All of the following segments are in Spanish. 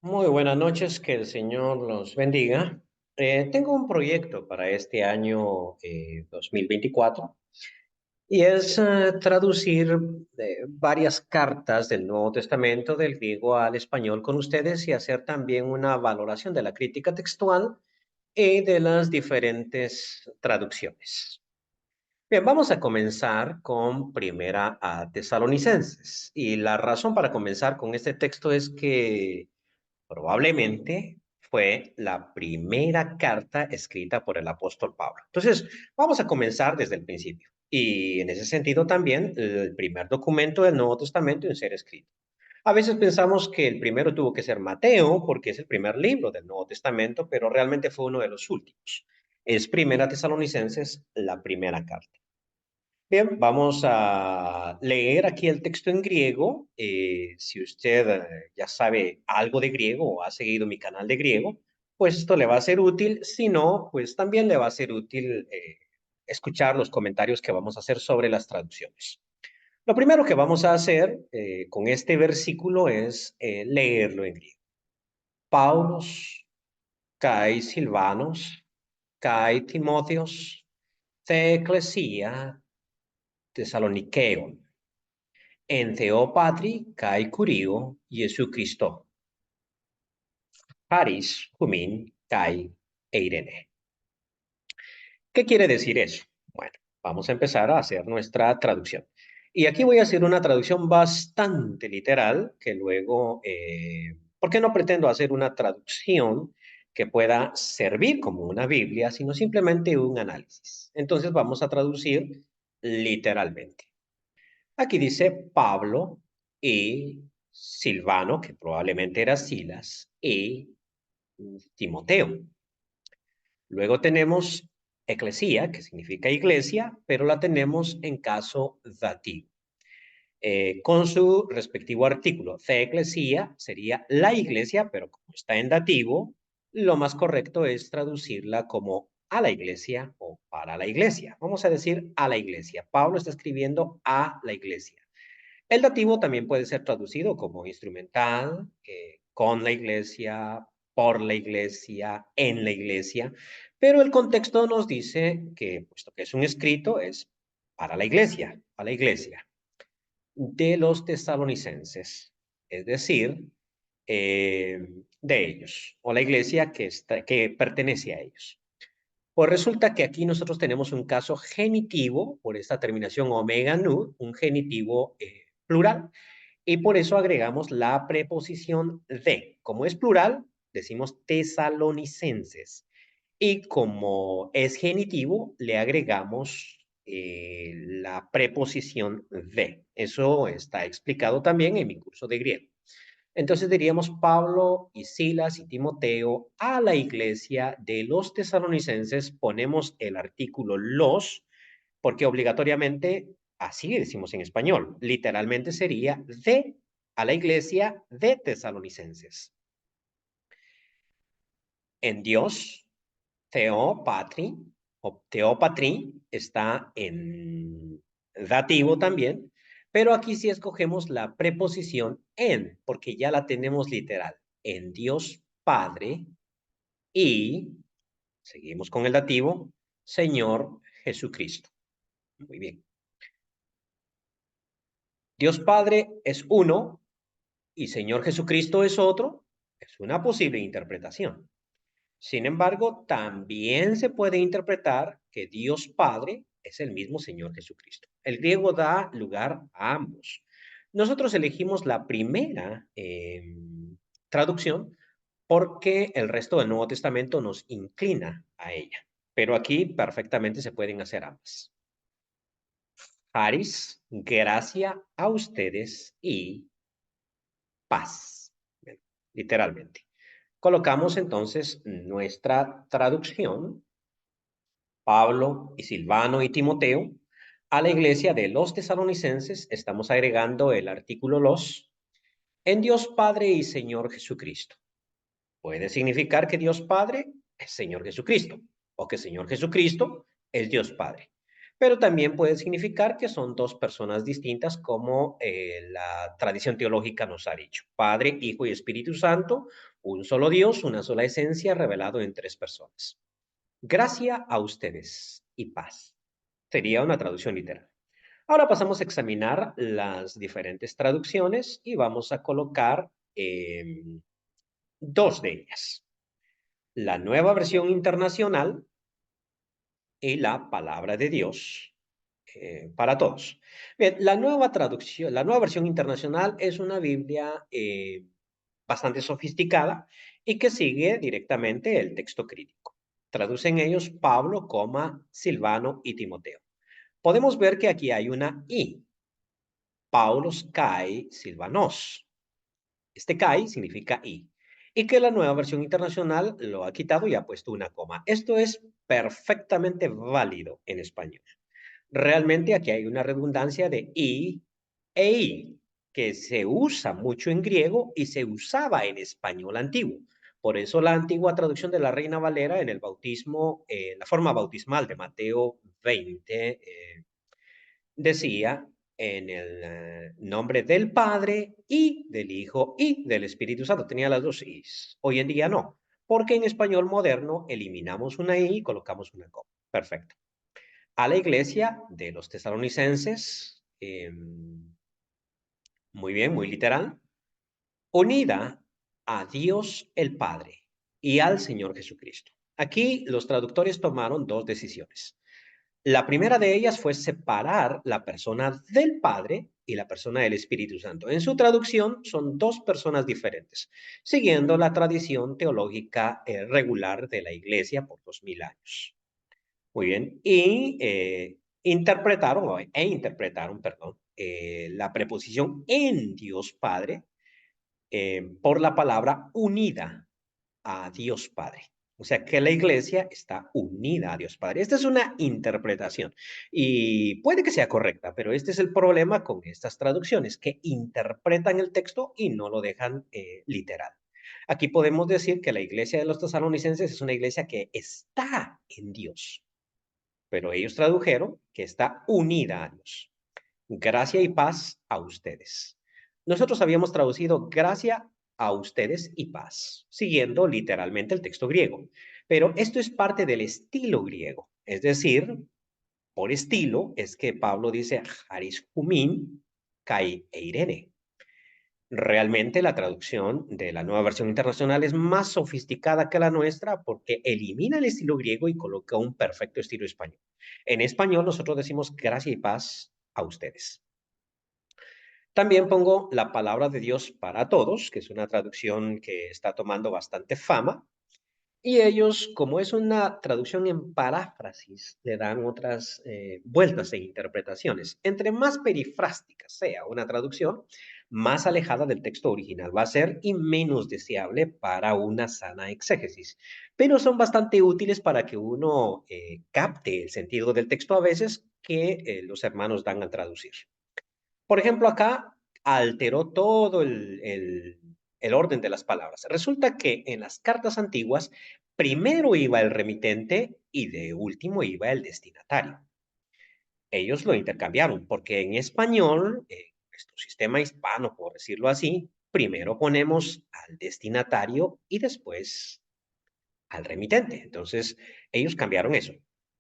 Muy buenas noches, que el Señor los bendiga. Tengo un proyecto para este año 2024 y es traducir varias cartas del Nuevo Testamento del griego al español con ustedes y hacer también una valoración de la crítica textual y de las diferentes traducciones. Bien, vamos a comenzar con Primera a Tesalonicenses y la razón para comenzar con este texto es que probablemente fue la primera carta escrita por el apóstol Pablo. Entonces, vamos a comenzar desde el principio. Y en ese sentido también el primer documento del Nuevo Testamento en ser escrito. A veces pensamos que el primero tuvo que ser Mateo, porque es el primer libro del Nuevo Testamento, pero realmente fue uno de los últimos. Es Primera Tesalonicenses, la primera carta. Bien, vamos a leer aquí el texto en griego. Si usted ya sabe algo de griego o ha seguido mi canal de griego, pues esto le va a ser útil. Si no, pues también le va a ser útil escuchar los comentarios que vamos a hacer sobre las traducciones. Lo primero que vamos a hacer con este versículo es leerlo en griego. Paulos, kai Silvanos, kai Timotheos, the ecclesia Thessalonikeon en Theo Patri, Kai Curio, Jesucristo, Paris, Jumin, Kai e Irene. ¿Qué quiere decir eso? Bueno, vamos a empezar a hacer nuestra traducción. Y aquí voy a hacer una traducción bastante literal, que luego, ¿por qué no pretendo hacer una traducción que pueda servir como una Biblia, sino simplemente un análisis? Entonces vamos a traducir literalmente. Aquí dice Pablo y Silvano, que probablemente era Silas, y Timoteo. Luego tenemos eclesía, que significa iglesia, pero la tenemos en caso dativo. Con su respectivo artículo. The eclesía sería la iglesia, pero como está en dativo, lo más correcto es traducirla como a la iglesia o para la iglesia. Vamos a decir a la iglesia. Pablo está escribiendo a la iglesia. El dativo también puede ser traducido como instrumental, con la iglesia, por la iglesia, en la iglesia, pero el contexto nos dice que, puesto que es un escrito, es para la iglesia, a la iglesia de los tesalonicenses, es decir, de ellos, o la iglesia que pertenece a ellos. Pues resulta que aquí nosotros tenemos un caso genitivo, por esta terminación omega nu, un genitivo plural, y por eso agregamos la preposición de. Como es plural, decimos tesalonicenses. Y como es genitivo, le agregamos la preposición de. Eso está explicado también en mi curso de griego. Entonces diríamos Pablo y Silas y Timoteo a la iglesia de los tesalonicenses, ponemos el artículo los, porque obligatoriamente así decimos en español, literalmente sería de a la iglesia de tesalonicenses. En Dios, Theopatri o Theopatri está en dativo también, pero aquí sí escogemos la preposición en, porque ya la tenemos literal. En Dios Padre y, seguimos con el dativo, Señor Jesucristo. Muy bien. Dios Padre es uno y Señor Jesucristo es otro. Es una posible interpretación. Sin embargo, también se puede interpretar que Dios Padre es el mismo Señor Jesucristo. El griego da lugar a ambos. Nosotros elegimos la primera traducción porque el resto del Nuevo Testamento nos inclina a ella. Pero aquí perfectamente se pueden hacer ambas. Haris, gracia a ustedes y paz. Bien, literalmente. Colocamos entonces nuestra traducción, Pablo y Silvano y Timoteo, a la iglesia de los tesalonicenses, estamos agregando el artículo los, en Dios Padre y Señor Jesucristo. Puede significar que Dios Padre es Señor Jesucristo o que Señor Jesucristo es Dios Padre. pero también puede significar que son dos personas distintas como la tradición teológica nos ha dicho. Padre, Hijo y Espíritu Santo, un solo Dios, una sola esencia revelado en tres personas. Gracia a ustedes y paz. Sería una traducción literal. Ahora pasamos a examinar las diferentes traducciones y vamos a colocar dos de ellas. La nueva versión internacional y la palabra de Dios para todos. Bien, la nueva traducción, la nueva versión internacional es una Biblia bastante sofisticada y que sigue directamente el texto crítico. Traducen ellos Pablo, Silvano y Timoteo. Podemos ver que aquí hay una I. Paulos kai Silvanos. Este kai significa I. Y que la nueva versión internacional lo ha quitado y ha puesto una coma. Esto es perfectamente válido en español. Realmente aquí hay una redundancia de I e I, que se usa mucho en griego y se usaba en español antiguo. Por eso la antigua traducción de la Reina Valera en el bautismo, la forma bautismal de Mateo 20, decía en el nombre del Padre y del Hijo y del Espíritu Santo. Tenía las dos I's. Hoy en día no, porque en español moderno eliminamos una I y colocamos una coma. Perfecto. A la iglesia de los tesalonicenses, muy bien, muy literal, unida a Dios el Padre y al Señor Jesucristo. Aquí los traductores tomaron dos decisiones. La primera de ellas fue separar la persona del Padre y la persona del Espíritu Santo. En su traducción son dos personas diferentes, siguiendo la tradición teológica regular de la Iglesia por 2000 años. Muy bien. Y interpretaron, perdón, la preposición en Dios Padre por la palabra unida a Dios Padre. O sea que la iglesia está unida a Dios Padre. Esta es una interpretación y puede que sea correcta, pero este es el problema con estas traducciones, que interpretan el texto y no lo dejan literal. Aquí podemos decir que la iglesia de los tesalonicenses es una iglesia que está en Dios, pero ellos tradujeron que está unida a Dios. Gracia y paz a ustedes. Nosotros habíamos traducido gracia a ustedes y paz, siguiendo literalmente el texto griego. Pero esto es parte del estilo griego. Es decir, por estilo es que Pablo dice haris humin kai eirene. Realmente la traducción de la nueva versión internacional es más sofisticada que la nuestra porque elimina el estilo griego y coloca un perfecto estilo español. En español nosotros decimos gracia y paz a ustedes. También pongo la palabra de Dios para todos, que es una traducción que está tomando bastante fama. Y ellos, como es una traducción en paráfrasis, le dan otras vueltas e interpretaciones. Entre más perifrástica sea una traducción, más alejada del texto original va a ser y menos deseable para una sana exégesis. Pero son bastante útiles para que uno capte el sentido del texto a veces que los hermanos dan al traducir. Por ejemplo, acá alteró todo el orden de las palabras. Resulta que en las cartas antiguas, primero iba el remitente y de último iba el destinatario. Ellos lo intercambiaron porque en español, nuestro sistema hispano, por decirlo así, primero ponemos al destinatario y después al remitente. Entonces, ellos cambiaron eso.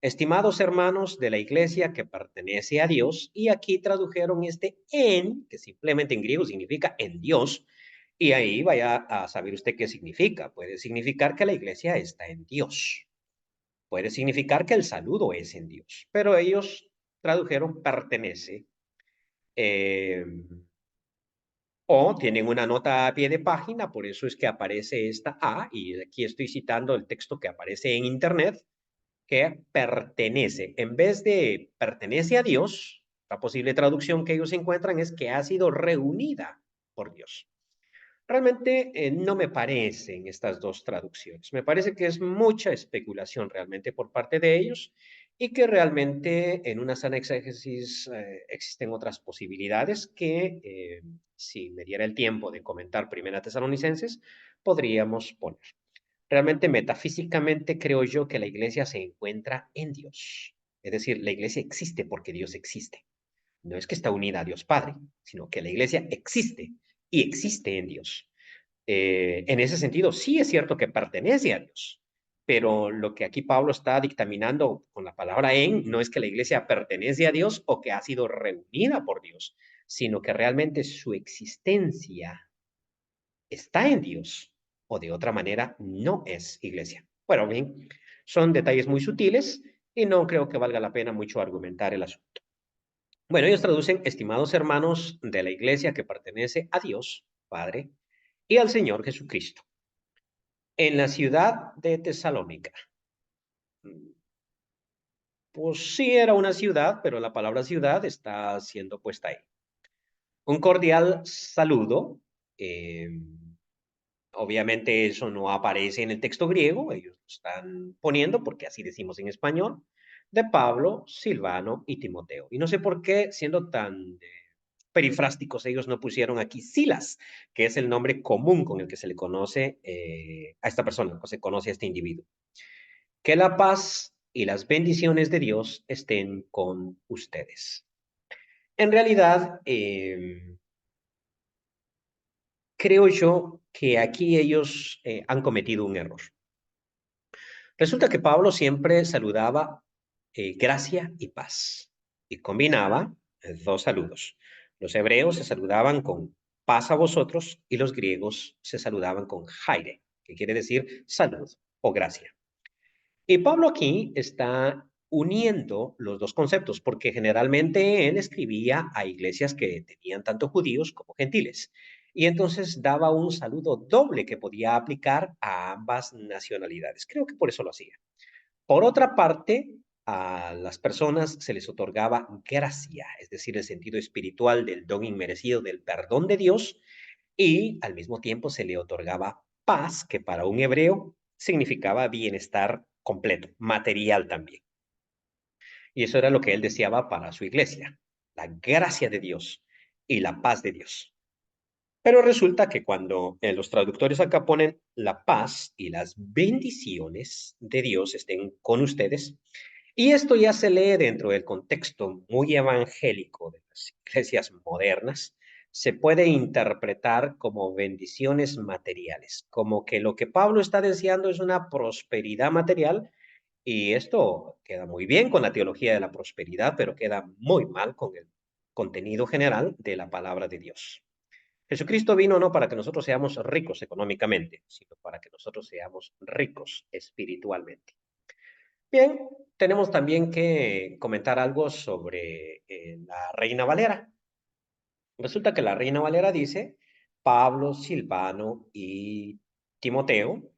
Estimados hermanos de la iglesia que pertenece a Dios, y aquí tradujeron este en, que simplemente en griego significa en Dios, y ahí vaya a saber usted qué significa. Puede significar que la iglesia está en Dios. Puede significar que el saludo es en Dios. Pero ellos tradujeron pertenece. Eh, o tienen una nota a pie de página, por eso es que aparece esta A, y aquí estoy citando el texto que aparece en Internet, que pertenece. En vez de pertenece a Dios, la posible traducción que ellos encuentran es que ha sido reunida por Dios. Realmente no me parecen estas dos traducciones. Me parece que es mucha especulación realmente por parte de ellos y que realmente en una sana exégesis existen otras posibilidades que si me diera el tiempo de comentar Primera Tesalonicenses, podríamos poner. Realmente metafísicamente creo yo que la iglesia se encuentra en Dios. Es decir, la iglesia existe porque Dios existe. No es que está unida a Dios Padre, sino que la iglesia existe y existe en Dios. En ese sentido, sí es cierto que pertenece a Dios, pero lo que aquí Pablo está dictaminando con la palabra en no es que la iglesia pertenece a Dios o que ha sido reunida por Dios, sino que realmente su existencia está en Dios o de otra manera no es iglesia. Bueno, bien, son detalles muy sutiles y no creo que valga la pena mucho argumentar el asunto. Bueno, ellos traducen, estimados hermanos de la iglesia que pertenece a Dios, Padre, y al Señor Jesucristo, en la ciudad de Tesalónica. Pues sí era una ciudad, pero la palabra ciudad está siendo puesta ahí. Un cordial saludo. eh, Obviamente eso no aparece en el texto griego, ellos lo están poniendo porque así decimos en español, de Pablo, Silvano y Timoteo. Y no sé por qué, siendo tan perifrásticos, ellos no pusieron aquí Silas, que es el nombre común con el que se le conoce a esta persona, o se conoce a este individuo. Que la paz y las bendiciones de Dios estén con ustedes. En realidad, creo yo que aquí ellos han cometido un error. Resulta que Pablo siempre saludaba gracia y paz y combinaba dos saludos. Los hebreos se saludaban con paz a vosotros y los griegos se saludaban con jaire, que quiere decir salud o gracia. Y Pablo aquí está uniendo los dos conceptos, porque generalmente él escribía a iglesias que tenían tanto judíos como gentiles. Y entonces daba un saludo doble que podía aplicar a ambas nacionalidades. Creo que por eso lo hacía. Por otra parte, a las personas se les otorgaba gracia, es decir, el sentido espiritual del don inmerecido del perdón de Dios, y al mismo tiempo se le otorgaba paz, que para un hebreo significaba bienestar completo, material también. Y eso era lo que él deseaba para su iglesia, la gracia de Dios y la paz de Dios. Pero resulta que cuando los traductores acá ponen la paz y las bendiciones de Dios estén con ustedes, y esto ya se lee dentro del contexto muy evangélico de las iglesias modernas, se puede interpretar como bendiciones materiales, como que lo que Pablo está deseando es una prosperidad material, y esto queda muy bien con la teología de la prosperidad, pero queda muy mal con el contenido general de la palabra de Dios. Jesucristo vino no para que nosotros seamos ricos económicamente, sino para que nosotros seamos ricos espiritualmente. Bien, tenemos también que comentar algo sobre la Reina Valera. Resulta que la Reina Valera dice, Pablo, Silvano y Timoteo,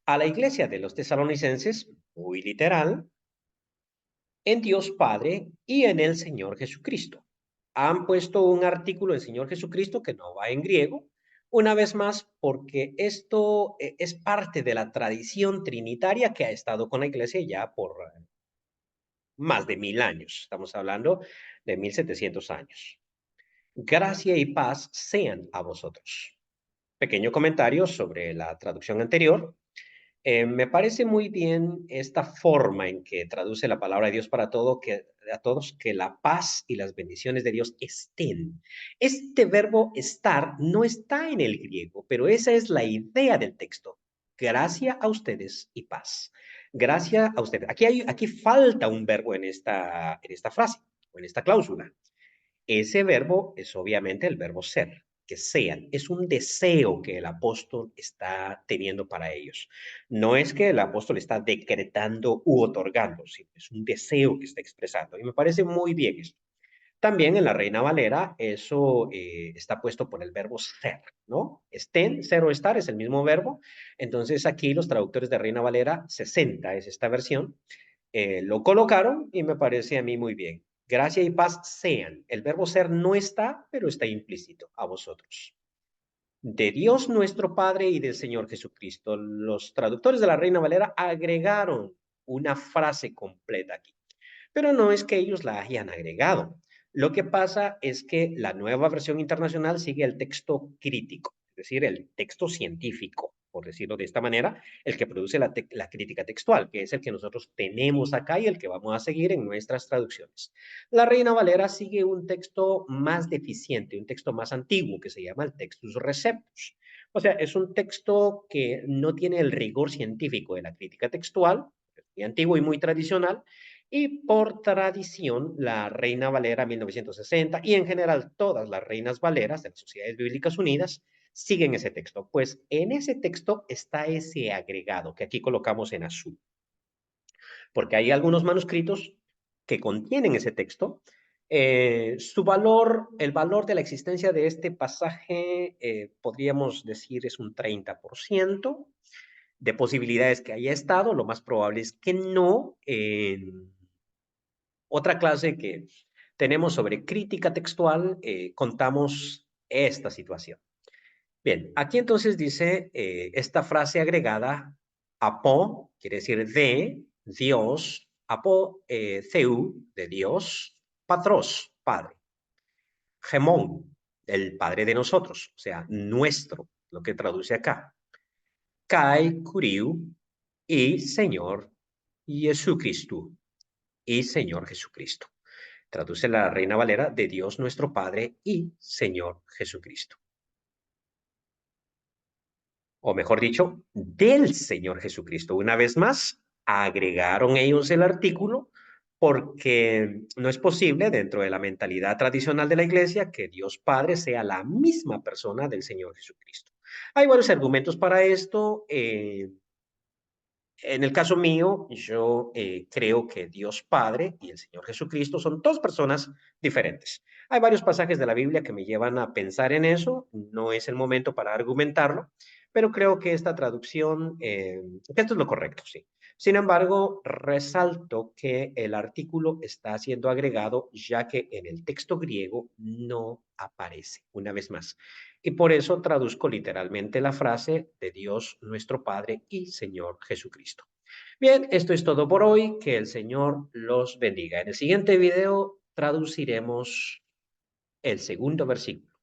a la iglesia de los tesalonicenses, muy literal, en Dios Padre y en el Señor Jesucristo. Han puesto un artículo en Señor Jesucristo que no va en griego, una vez más, porque esto es parte de la tradición trinitaria que ha estado con la iglesia ya por más de 1000 años. Estamos hablando de 1700 años. Gracia y paz sean a vosotros. Pequeño comentario sobre la traducción anterior. Me parece muy bien esta forma en que traduce la palabra de Dios para todo, que, a todos, que la paz y las bendiciones de Dios estén. Este verbo estar no está en el griego, pero esa es la idea del texto. Gracia a ustedes y paz. Gracia a ustedes. Aquí falta un verbo en esta frase o en esta cláusula. Ese verbo es obviamente el verbo ser, que sean. Es un deseo que el apóstol está teniendo para ellos. No es que el apóstol está decretando u otorgando, sino es un deseo que está expresando. Y me parece muy bien esto. También en la Reina Valera eso está puesto por el verbo ser, ¿no? Estén, ser o estar es el mismo verbo. Entonces aquí los traductores de Reina Valera 60 es esta versión lo colocaron y me parece a mí muy bien. Gracia y paz sean. El verbo ser no está, pero está implícito a vosotros. De Dios nuestro Padre y del Señor Jesucristo. Los traductores de la Reina Valera agregaron una frase completa aquí, pero no es que ellos la hayan agregado. Lo que pasa es que la nueva versión internacional sigue el texto crítico, es decir, el texto científico, por decirlo de esta manera, el que produce la crítica textual, que es el que nosotros tenemos acá y el que vamos a seguir en nuestras traducciones. La Reina Valera sigue un texto más deficiente, un texto más antiguo, que se llama el Textus Receptus. O sea, es un texto que no tiene el rigor científico de la crítica textual, es muy antiguo y muy tradicional, y por tradición, la Reina Valera 1960 y en general todas las Reinas Valeras de las Sociedades Bíblicas Unidas siguen ese texto. Pues en ese texto está ese agregado que aquí colocamos en azul. Porque hay algunos manuscritos que contienen ese texto. Su valor, el valor de la existencia de este pasaje, podríamos decir, es un 30% de posibilidades que haya estado. Lo más probable es que no. Otra clase que tenemos sobre crítica textual, contamos esta situación. Bien, aquí entonces dice esta frase agregada, apo, quiere decir de Dios, apo, theu, de Dios, patros, Padre, gemón, el Padre de nosotros, o sea, nuestro, lo que traduce acá, kai, kuriu, y Señor Jesucristo, y Señor Jesucristo. Traduce la Reina Valera de Dios nuestro Padre y Señor Jesucristo. O mejor dicho, del Señor Jesucristo. Una vez más, agregaron ellos el artículo porque no es posible dentro de la mentalidad tradicional de la iglesia que Dios Padre sea la misma persona del Señor Jesucristo. Hay varios argumentos para esto. En el caso mío, yo creo que Dios Padre y el Señor Jesucristo son dos personas diferentes. Hay varios pasajes de la Biblia que me llevan a pensar en eso. No es el momento para argumentarlo, pero creo que esta traducción, que esto es lo correcto, sí. Sin embargo, resalto que el artículo está siendo agregado ya que en el texto griego no aparece, una vez más. Y por eso traduzco literalmente la frase de Dios nuestro Padre y Señor Jesucristo. Bien, esto es todo por hoy. Que el Señor los bendiga. En el siguiente video traduciremos el segundo versículo.